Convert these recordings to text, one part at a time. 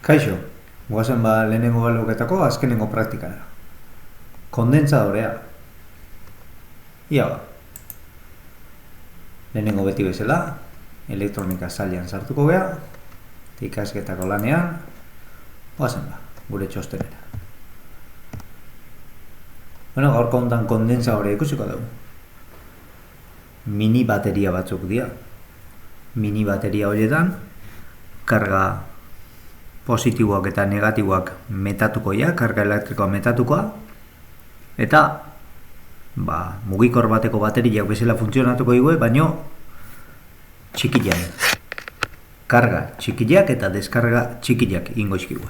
Kaixo, guazen lehenengo galoketako azkenengo praktikara. Kondentsadorea. Ia ba. Lehenengo beti bezala, elektronika sailean sartuko gea, ikasketako lanean, guazen gure txostenera. Bueno, gaurko hontan kondentsadorea ikusiko dugu. Mini bateria batzuk dira. Mini bateria horietan, karga positiboak eta negatiboak metatukoia, karga elektrikoa metatukoa, eta mugikor bateko bateriak bezala funtzionatuko digue, baino txikiak. Karga txikiak eta deskarga txikiak ingo izkigue.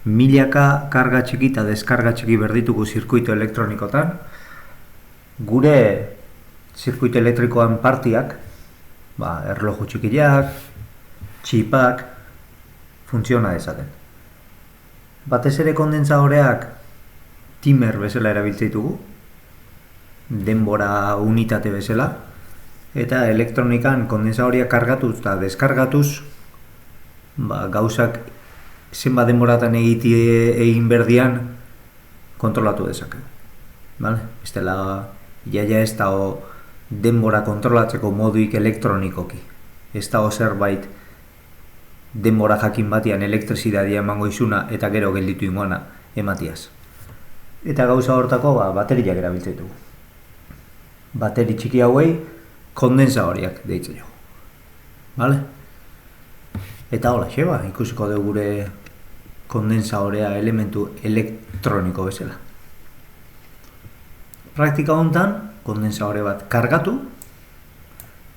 Milaka karga txiki eta deskarga txiki berdituko zirkuito elektronikotan, gure zirkuito elektrikoan partiak, erloju txikiak, txipak, funtziona dezaten. Batez ere kondentsadoreak timer bezala erabiltzen ditugu, denbora unitate bezala, eta elektronikan kondentsadoreak kargatuz eta deskargatuz, gauzak zenbat denboratan egin berdian kontrolatu dezake. Ez dela, ez dago denbora kontrolatzeko moduik elektronikoki. Ez dago zerbait denbora jakin batian elektrizidadia emango izuna eta gero gelditu ingoana ematiaz. Eta gauza hortako bateriak erabiltzen dugu. Bateri txiki hauei kondentsadoreak deitzen dugu. Vale? Eta hola, ikusiko dugu gure kondentsadorea elementu elektroniko bezala. Praktika hontan, kondentsadore bat kargatu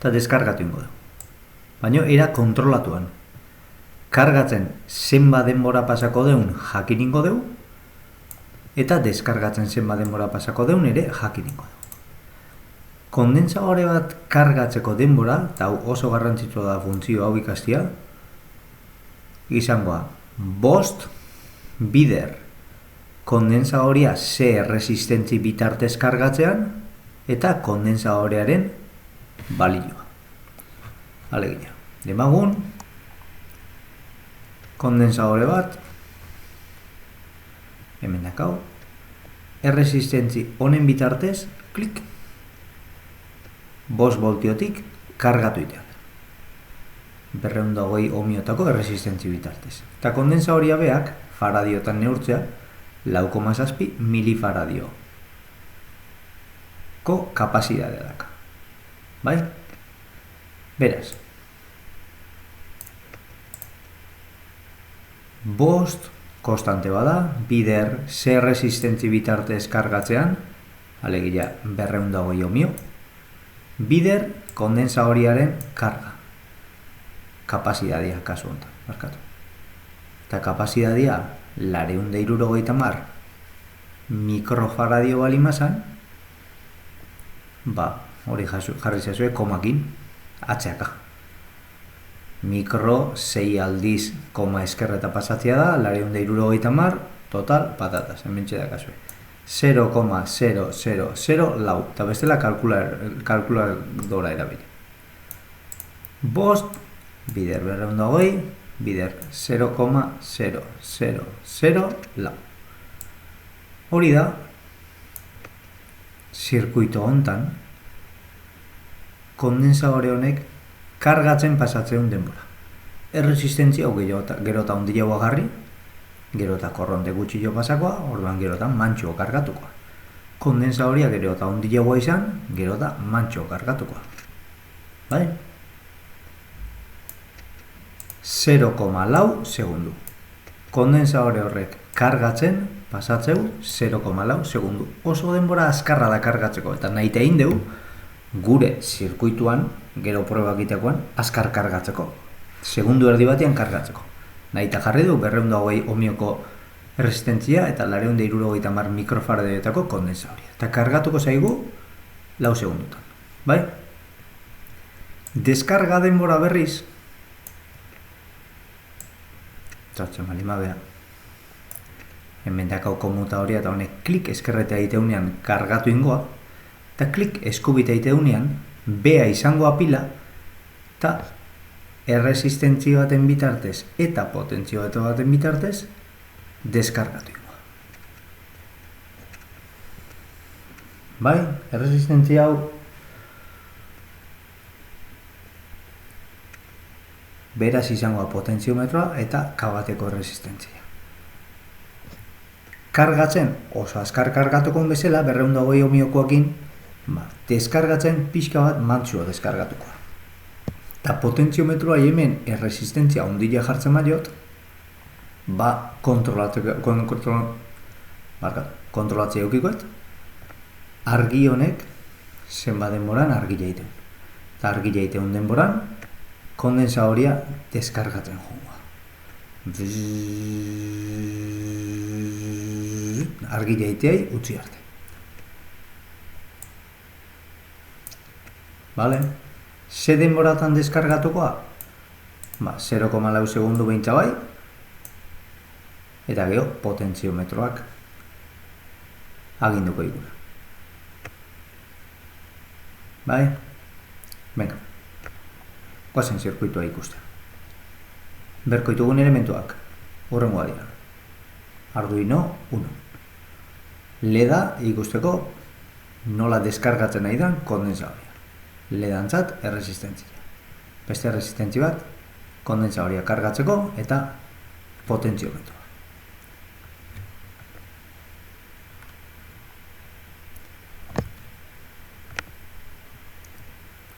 eta deskargatu ingo dugu. Baina era kontrolatuan. Kargatzen zenbat denbora pasako deun jakiningo dugu, eta deskargatzen zenbat denbora pasako deun ere jakiningo dugu. Kondentsadore bat kargatzeko denbora, eta oso garrantzitsua da funtzio hau ikastia, izangoa 5 bider kondentsadorea ze resistentzi bitartez kargatzean, eta kondentsadorearen balioa. Alegina, demagun, kondentsadore bat, hemen dakau, erresistentzi honen bitartez, klik, 5 voltiotik kargatu itean. 220 ohmiotako erresistentzi bitartez. Eta kondentsadorea beak, faradiotan neurtzea, 4,7 milifaradioko kapazitatea daka. Bai? Beraz, 5 konstante bada, bider ze resistentzi bitartez kargatzean, alegia 220 ohmio, bider kondentsadorearen karga. Kapazitatea kasu honetan, markatu. Eta kapazitatea 270 mikrofaradio balimazan, hori jarri zazue komakin, atxeaka. Mikro 6 aldiz koma eskerreta pasatzea da, 270, total, patatas, hementxe da kasue. 0,000 lau, eta bestela kalkuladora erabili. 5, bider 220, bider 0,000 lau. Hori da, zirkuito hontan, kondentsadore honek kargatzen pasatzeun denbora. Erresistentzia hau gero eta ondilagoa garri, gero eta korronte gutxillo pasakoa, orduan gero eta mantxo kargatukoa. Kondentsadorea gero eta ondilagoa izan, gero eta mantxo kargatukoa. Bai? 0,4 segundu. Kondentsadore horrek kargatzen pasatzeu 0,4 segundu. Oso denbora azkarra da kargatzeko, eta nahi egin dugu, gure zirkuituan, gero probak egitekoan, azkar kargatzeko. Segundu erdi batean kargatzeko. Nahi eta jarri du 220 ohmioko resistentzia eta 270 mikrofaradoietako kondentsadorea. Eta kargatuko zaigu 4 segundutan. Bai? Deskarga denbora berriz, txatxe malima beha, hemen dakau komutadorea eta honek klik eskerretea egiteunean kargatu ingoa, eta klik eskubita egiteunean, bea izangoa pila, eta erresistentzia baten bitartez eta potentzio baten bitartez deskargatu. Bai, erresistentzia hau beraz izangoa potentziometroa eta K bateko erresistentzia. Kargatzen, oso azkar kargatuko bezala, 220 ohmiokoekin, deskargatzen pixka bat mantxua deskargatuko. Eta potentziometroa hemen erresistentzia ondila jartzen badiot, kontrolatzea eukikoet, argi honek zenbat denboran argi jaiten. Eta argi jaiten denboran, kondensadorea deskargatzen joangoa. Argi jaiteai utzi arte. Vale? Ze denboratan deskargatukoa? 0,4 segundu behintza bai, eta gero potentziometroak aginduko iguna. Bai? Venga. Guazen zirkuitua ikusten. Berko ditugun elementuak, horrengoa dira. Arduino 1. Leda ikusteko nola deskargatzen nahi dan kondensadorea. Ledantzat erresistentzia. Beste erresistentzia bat, kondensadorea kargatzeko eta potentziometroa.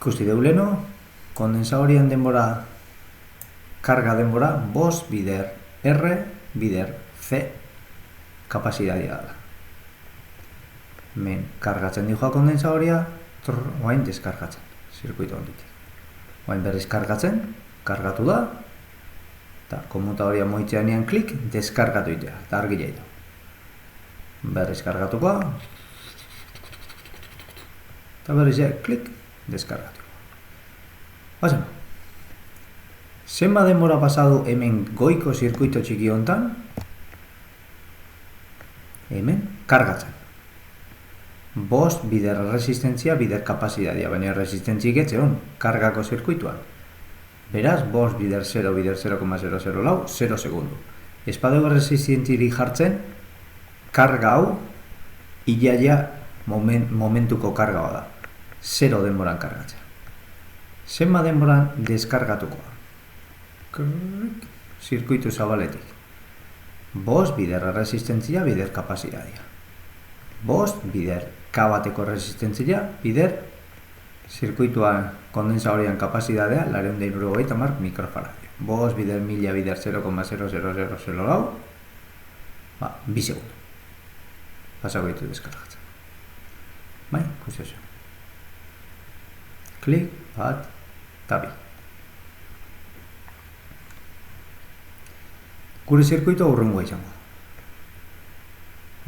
Ikusti deuleno, kondensadorean denbora, karga denbora, 5 bider R bider C kapasitatea da. Hemen kargatzen dihoa kondensadorea, oain deskargatzen, zirkuito honditik. Oain berriz kargatzen, kargatu da, eta konmutadorea moitzeanean klik, deskargatu itea, eta argi jaitu. Berriz kargatukoa, eta berriz klik, deskargatu. Bazen, zenba denbora pasadu hemen goiko zirkuito txiki hontan, hemen kargatzen. 5 bider resistentzia, bider kapasitatea, baina resistentzik etxeon, kargako zirkuituan. Beraz, 5 bider 0, bider 0,004, 0 segundu. Espadego resistentzirik jartzen, karga hau, iaia momentuko karga da. 0 denboran kargatzen. Zenba denboran deskargatukoa. Zirkuitu zabaletik. 5 bider resistentzia, bider kapasitatea. 5 bider K bateko resistentzia, bider zirkuituan kondensadorean kapasitatea, 250 mikrofaradio. 5 bider 1000 bider 0,00004, 2 segundu. Pasako ditu deskargatzen. Bai, ikusi. Klik, bat, tabi. Gure zirkuitua urrungoa izango.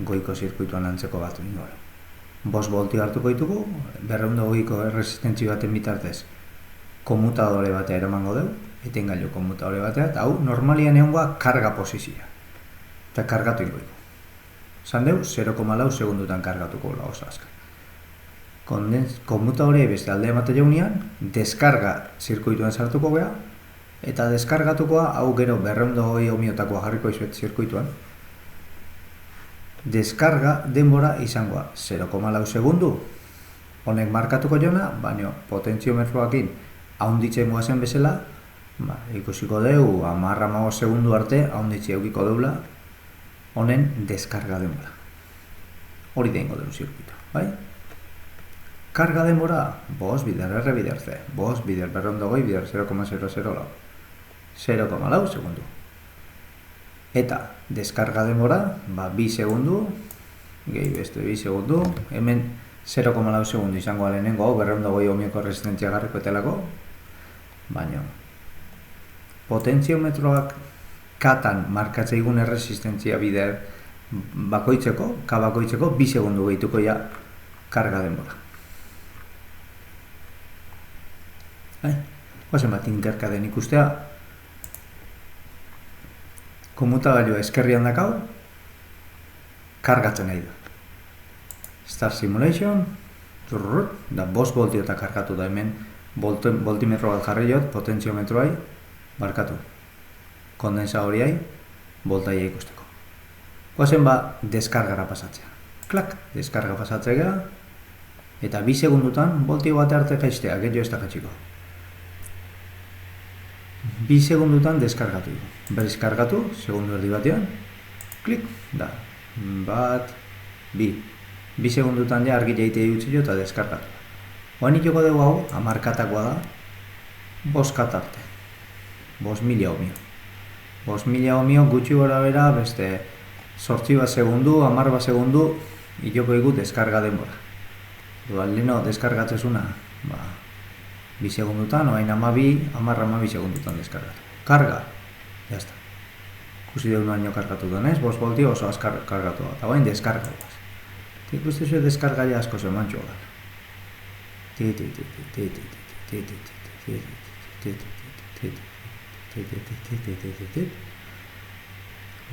Goiko zirkuituan antzeko bat ingora. 5 voltio hartuko ditugu, 220ko erresistentzia baten bitartez komutadore batea eramango dugu, etengailu komutadore batea, eta hau normalian egongoa karga posizia. Eta kargatu ingoiko. Zan dugu, 0,4 segundutan kargatuko oso azkar. Komutadore beste alde emate jaunean, deskarga zirkuituan sartuko geha, eta deskargatukoa hau gero 220 ohmiotakoa jarriko izuet zirkuituan, deskarga denbora izangoa 0,4 segundu. Honek markatuko jona, baina potentziometroakin haunditzen guazen bezala, ikusiko dugu 10-15 segundu arte haunditze eukiko deula honen deskarga denbora. Hori dengo dugu zirkuitu, bai? Karga denbora, 5 bider R bider C, 5 bider 220 bider 0,004, 0,4 segundu. Eta deskarga denbora, 2 segundu, gehi beste 2 segundu, hemen 0,4 segundu izango lehenengo, 220 ohmioko resistentzia garriko etelako, baina potentziometroak katan markatzeigun erresistentzia bider bakoitzeko, K bakoitzeko 2 segundu gehituko ja karga denbora. Oazen bat interkaden ikustea, komutagailua eskerrian dakau, kargatzen nahi da. Start Simulation, da 5 voltiota kargatu da hemen voltimetro bat jarri jot, potentziometroai, barkatu, kondensadoriai, voltaia ikusteko. Goazen deskargara pasatzea. Klak, deskarga pasatzea, eta 2 segundutan voltio bate arte jaistea, gehiago ez da jaitsiko. 2 segundutan deskargatu. Berriz kargatu, segundu erdi batean, klik, da, 1, 2 segundutan ja argi jaitea utzi eta deskargatu. Oain joko dugu hau, 10 katakoa da, 5 katarte. 5.000 ohmio. 5.000 ohmio gutxi gora bera, beste 8 bat segundu, 10 bat segundu, joko egu deskarga denbora. Duan leno deskargatzezuna, 2 segundutan, oain 10-12 segundutan deskargatu. Karga, jazta. Kusi deun baino kargatu denez, 5 voltio oso azkar kargatu da, eta oain deskarga guaz. Ikuste zuen deskargaia asko zemantxo gara.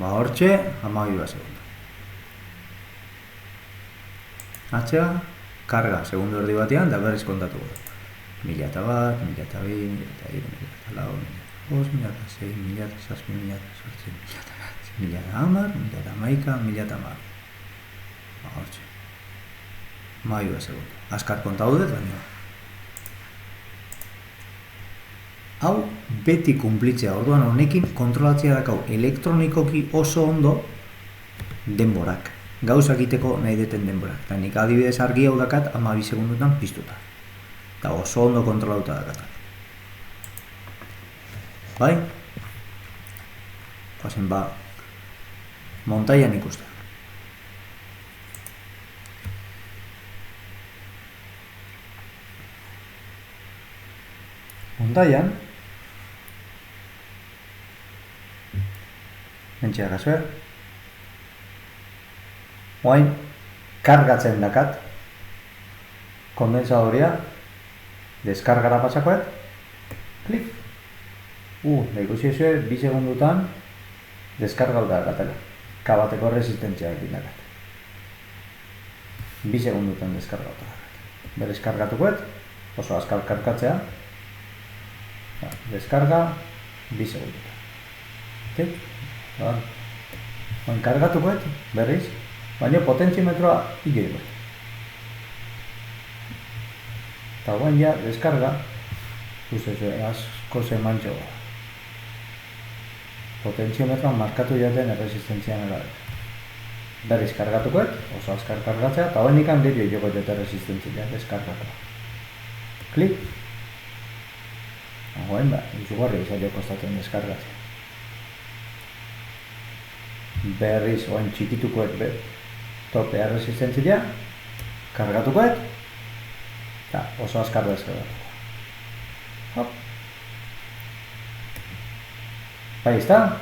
Hortxe, 12 bat segundu. Atxea, karga, segundu erdi batean, da berriz kontatu gara. 1000 bat, 1000 bat, 1000 bat, 1000 bat, 1000 bat, 1000 bat, 1000 bat, hortxe. 12 bat segundu. Azkar kontatu dut, baina. Hau beti kumplitzea, orduan honekin kontrolatzea dakau elektronikoki oso ondo denborak. Gauzak egiteko nahi deten denborak. Eta nik adibidez argi hau dakat 12 segundutan piztuta. Eta oso ondo kontrolauta dakat. Bai? Pasen montaian ikusten. Montaian, mentxea gazue, oain kargatzen dakat, kondensadoria, deskargara pasakoet, klik. Da ikusi ezue, 2 segundutan deskargauta dakatela. Kabateko resistentzia ekin dakat. 2 segundutan deskargauta dakat. Berriz kargatukoet, oso azkar kargatzea, deskarga 2 segundutan. Tik? Oain kargatukoet, berriz, baina potentzimetroa hileikoet. Eta oain ja, deskarga, asko zemantxo gara. Potentziometroan markatu jaten erresistentzian erabera. Berriz kargatukoet, oso azkar kargatzea, eta oain ikan gehiago joko jate resistentzia, deskargatua. Klik. Oain izugarri izan jo kostatzen deskargatzea. Berriz oain txikitukoet topea resistentzia, kargatukoet, eta oso azkar deskargatuko. Hop. Ahí está.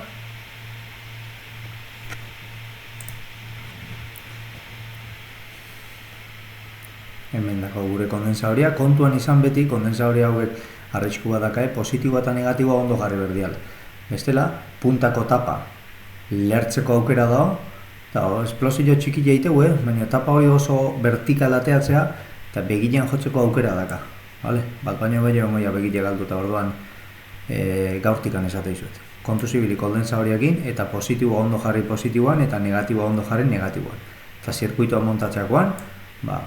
Hemen dako gure kondensadoria, kontuan izan beti kondensadoria hauek arrisku bat dakae, positiboa eta negatiboa ondo jarri berdiala. Bestela, puntako tapa lertzeko aukera dago, eta esplosio txiki jaiteu, baina tapa hori oso vertikal ateatzea, eta begilean jotzeko aukera daka. Bat baino gehiago goia begile galduta orduan gaurtikan esate izuet. Kontu zibili kondensadoriakin eta positiboa ondo jarri positiboan eta negatiboa ondo jarri negatiboan. Eta zirkuitoa montatxakoan,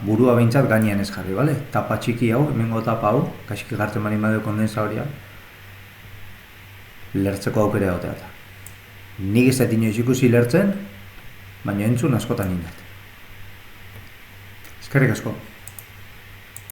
burua behintzat gainean ez jarri, bale? Tapa txiki hau, hemengo tapa hau, kasik gartzen bali madeo kondensadoria, lertzeko aukera egotea da. Nik ez dut inoiz ikusi lertzen, baina entzun askotan indat. Eskerrik asko.